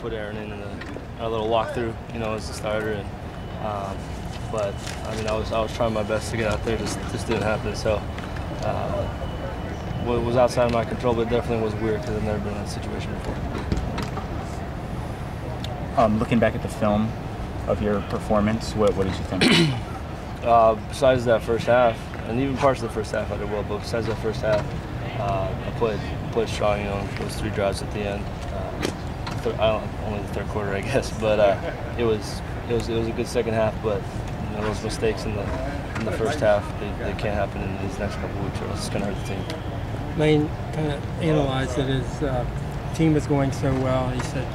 put Aaron in a little walkthrough, you know, as the starter. And but I mean, I was trying my best to get out there, just didn't happen. So it was outside of my control, but it definitely was weird because I've never been in that situation before. Looking back at the film of your performance, what did you think? Besides that first half, and even parts of the first half I did well, but besides that first half, I played strong, you know, those 3 drives at the end. Only the third quarter, I guess, but it was a good second half. But you know, those mistakes in the first half, they can't happen in these next couple of weeks, or else it's going to hurt the team. Lane kind of analyzed it as team is going so well. He said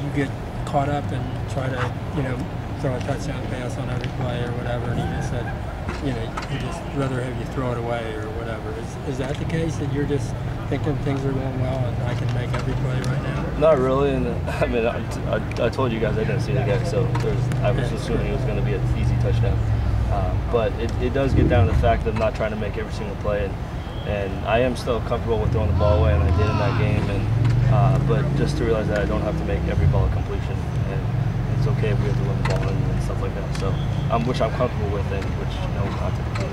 you get caught up and try to, you know, throw a touchdown pass on every play or whatever, and he just said, you know, you just rather have you throw it away or whatever. Is that the case, that you're just thinking things are going well and I can make every play right now? Not really, and I mean, I told you guys I didn't see the guy, so I was assuming it was going to be an easy touchdown. But it does get down to the fact of not trying to make every single play, and I am still comfortable with throwing the ball away, and I did in that game. And but just to realize that I don't have to make every ball a completion, and it's okay if we have to win the ball and stuff like that. So, which I'm comfortable with, and which, you know, not typically.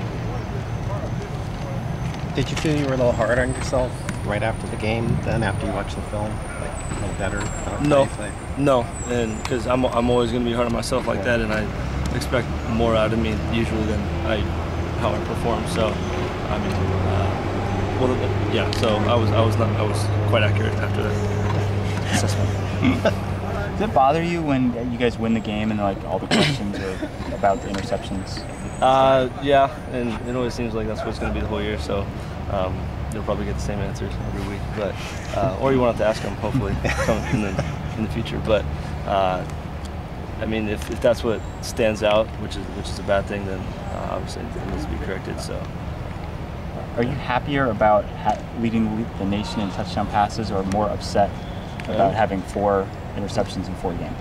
Did you feel you were a little hard on yourself right after the game? Then, after you watched the film, like a little better? No, and because I'm always going to be hard on myself like that, and I expect more out of me usually than how I perform. So, I mean, yeah. So I was quite accurate after that assessment. Does it bother you when you guys win the game and like all the questions are about the interceptions? Yeah, and it always seems like that's what it's going to be the whole year. So you'll probably get the same answers every week, but or you won't have to ask them, hopefully, in the future. But I mean, if that's what stands out, which is a bad thing, then obviously it needs to be corrected. So. Are you happier about leading the nation in touchdown passes, or more upset about having 4 interceptions in 4 games?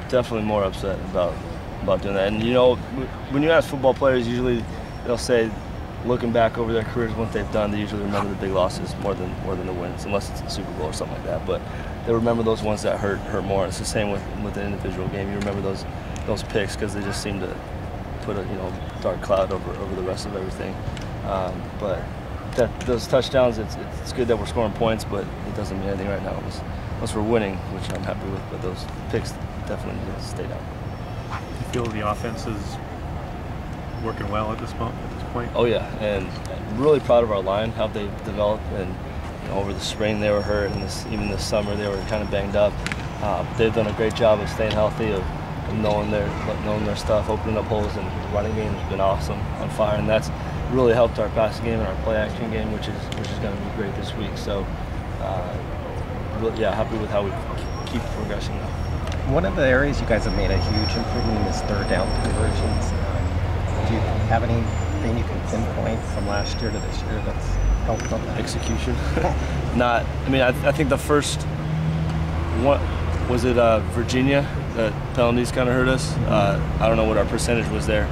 Definitely more upset about doing that. And you know, when you ask football players, usually they'll say, looking back over their careers, what they've done, they usually remember the big losses more than the wins, unless it's the Super Bowl or something like that. But they remember those ones that hurt more. It's the same with an individual game. You remember those picks because they just seem to put a dark cloud over the rest of everything. But those touchdowns, it's good that we're scoring points, but it doesn't mean anything right now unless we're winning, which I'm happy with. But those picks definitely need to stay down. You feel the offense is working well at this point? Oh yeah, and I'm really proud of our line, how they've developed. And over the spring they were hurt, and even this summer they were kind of banged up. They've done a great job of staying healthy, of knowing their stuff, opening up holes, and the running game has been awesome, on fire, and that's really helped our passing game and our play action game, which is going to be great this week. So yeah, happy with how we keep progressing now. One of the areas you guys have made a huge improvement is third down conversions. Do you have anything you can pinpoint from last year to this year that's helped on that? Execution. I think the first one, was it Virginia, that penalties kind of hurt us. I don't know what our percentage was there,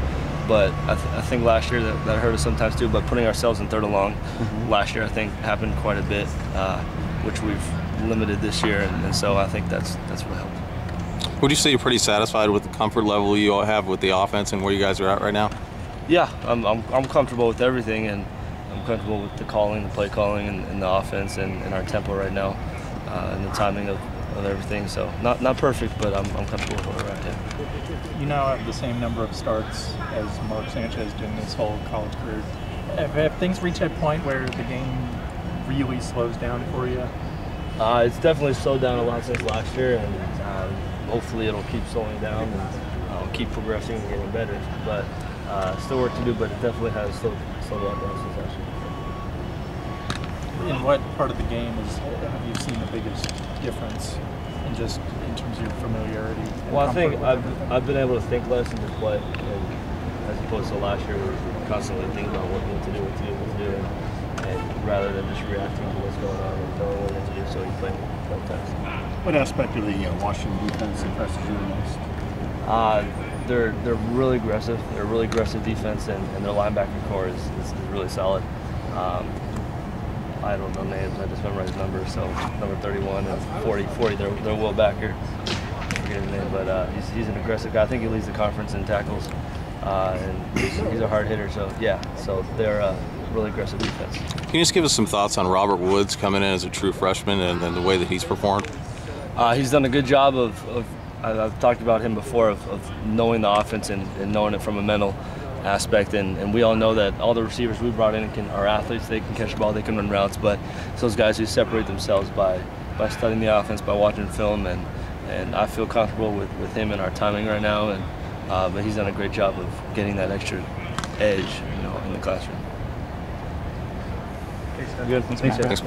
but I think last year that hurt us sometimes too. But putting ourselves in third and long last year, I think, happened quite a bit, which we've limited this year, and so I think that's what helped. Would you say you're pretty satisfied with the comfort level you all have with the offense and where you guys are at right now? Yeah, I'm comfortable with everything, and I'm comfortable with the calling, the play calling, and the offense, and our tempo right now, and the timing of everything. So not perfect, but I'm comfortable with where we're at. Yeah. You now have the same number of starts as Mark Sanchez did in his whole college career. Have things reached that point where the game really slows down for you? It's definitely slowed down a lot since last year, and hopefully it'll keep slowing down and keep progressing and getting better. But still work to do, but it definitely has slowed down since last year. In what part of the game have you seen the biggest difference in terms of your familiarity? Well, I think I've been able to think less and just play, as opposed to last year, we were constantly thinking about what to do, and rather than just reacting to what's going on and knowing what to do, so you play test. What aspect of the Washington defense impresses you the most? They're really aggressive. They're a really aggressive defense, and their linebacker core is really solid. I don't know names. I just memorized numbers. So number 31 and 40. They're Will back here. I forget his name, but he's an aggressive guy. I think he leads the conference in tackles, and he's a hard hitter. So yeah, so they're a really aggressive defense. Can you just give us some thoughts on Robert Woods coming in as a true freshman and the way that he's performed? He's done a good job of I've talked about him before, of knowing the offense and knowing it from a mental aspect, and we all know that all the receivers we brought in are athletes. They can catch the ball, they can run routes, but it's those guys who separate themselves by studying the offense, by watching film, and I feel comfortable with him and our timing right now, and but he's done a great job of getting that extra edge, in the classroom. Good. Thanks, Matt. Thanks.